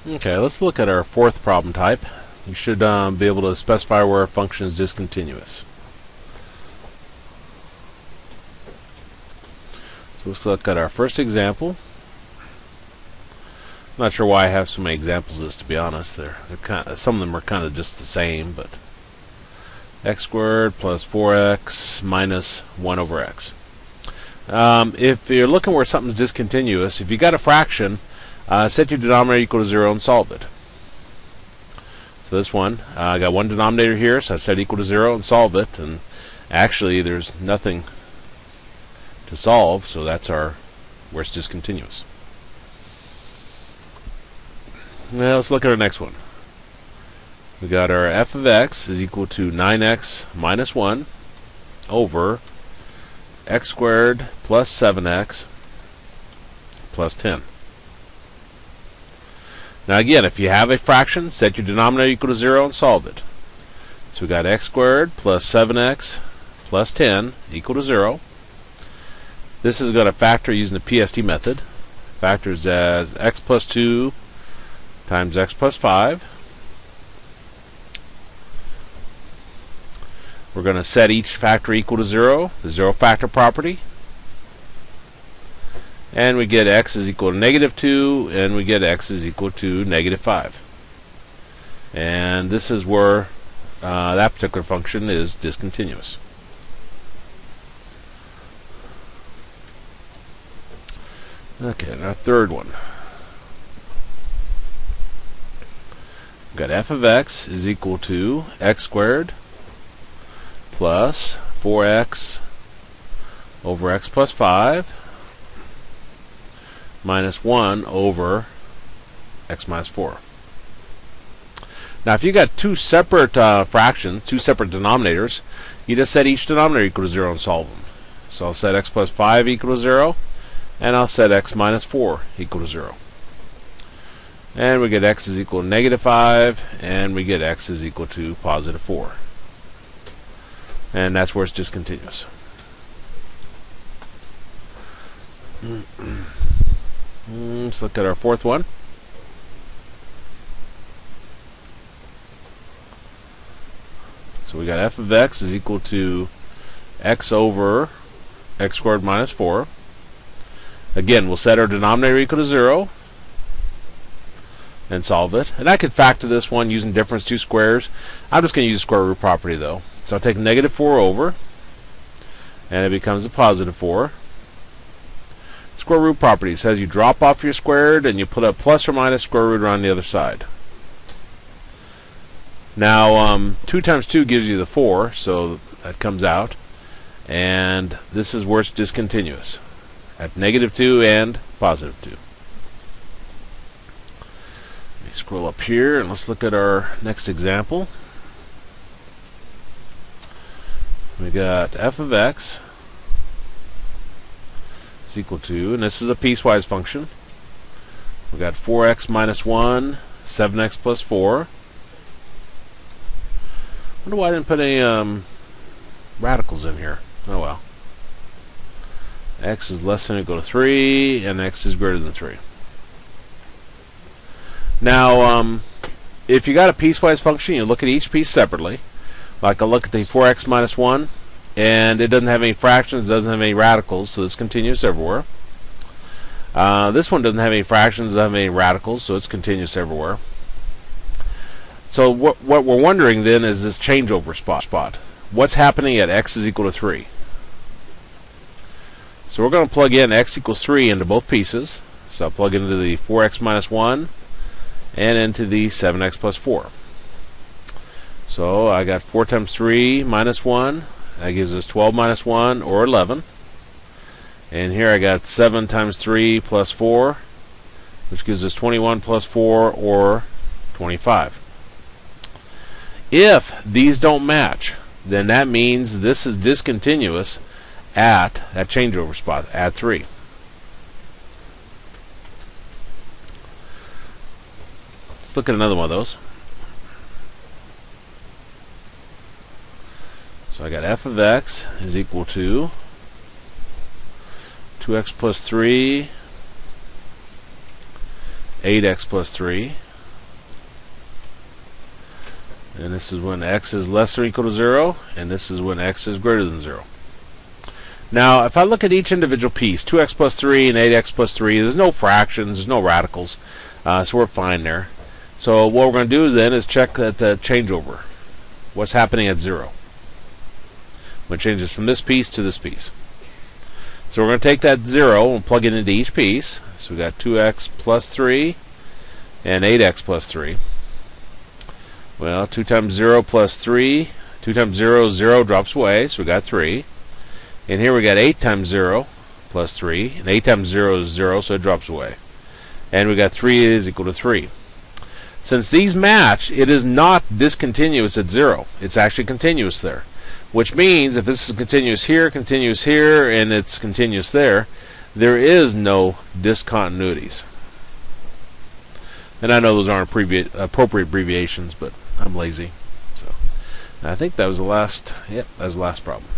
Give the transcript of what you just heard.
Okay, let's look at our fourth problem type. You should be able to specify where a function is discontinuous. So let's look at our first example. I'm not sure why I have so many examples of this, to be honest. Some of them are kind of just the same, but x squared plus 4x minus 1 over x. If you're looking where something's discontinuous, if you got a fraction, set your denominator equal to 0 and solve it. So this one, I got one denominator here, so I set equal to 0 and solve it. And actually, there's nothing to solve, so that's where it's discontinuous. Now let's look at our next one. We got our f of x is equal to 9x minus 1 over x squared plus 7x plus 10. Now again, if you have a fraction, set your denominator equal to 0 and solve it. So we got x squared plus 7x plus 10 equal to 0. This is going to factor using the PST method. Factors as x plus 2 times x plus 5. We're going to set each factor equal to 0, the zero factor property. And we get x is equal to negative 2, and we get x is equal to negative 5. And this is where that particular function is discontinuous. Okay, now third one. We've got f of x is equal to x squared plus 4x over x plus 5 minus 1 over x minus 4. Now if you got two separate fractions, two separate denominators, you just set each denominator equal to 0 and solve them. So I'll set x plus 5 equal to 0, and I'll set x minus 4 equal to 0. And we get x is equal to negative 5, and we get x is equal to positive 4. And that's where it's discontinuous. Let's look at our fourth one. So we got f of x is equal to x over x squared minus 4. Again, we'll set our denominator equal to 0 and solve it. And I could factor this one using difference two squares. I'm just going to use the square root property though. So I'll take negative 4 over, and it becomes a positive 4. Square root property says you drop off your squared and you put a plus or minus square root around the other side. Now 2 times 2 gives you the 4, so that comes out. And this is where it's discontinuous, at negative 2 and positive 2. Let me scroll up here and let's look at our next example. We got f of x is equal to, and this is a piecewise function. We got 4x minus 1, 7x plus 4. Wonder why I didn't put any radicals in here. Oh well. X is less than or equal to 3, and x is greater than 3. Now, if you got a piecewise function, you look at each piece separately. Like I'll look at the 4x minus 1, and it doesn't have any fractions, doesn't have any radicals, so it's continuous everywhere. This one doesn't have any fractions, doesn't have any radicals, so it's continuous everywhere. So what we're wondering then is this changeover spot. What's happening at x is equal to 3? So we're going to plug in x equals 3 into both pieces. So I'll plug into the 4x minus 1 and into the 7x plus 4. So I got 4 times 3 minus 1. That gives us 12 minus 1, or 11. And here I got 7 times 3 plus 4, which gives us 21 plus 4, or 25. If these don't match, then that means this is discontinuous at that changeover spot, at 3. Let's look at another one of those. So I got f of x is equal to 2x plus 3, 8x plus 3. and this is when x is less than or equal to 0, and this is when x is greater than 0. Now, if I look at each individual piece, 2x plus 3 and 8x plus 3, there's no fractions, there's no radicals, so we're fine there. So what we're going to do then is check that the changeover. What's happening at 0? I'm going to change this from this piece to this piece. So we're going to take that 0 and plug it into each piece. So we've got 2x plus 3 and 8x plus 3. Well, 2 times 0 plus 3. 2 times 0, 0 drops away, so we got 3. And here we got 8 times 0 plus 3. And 8 times 0 is 0, so it drops away. And we got 3 is equal to 3. Since these match, it is not discontinuous at 0. It's actually continuous there. Which means if this is continuous here, and it's continuous there is no discontinuities. And I know those aren't appropriate abbreviations, but I'm lazy. So I think that was the last. Yep, that was the last problem.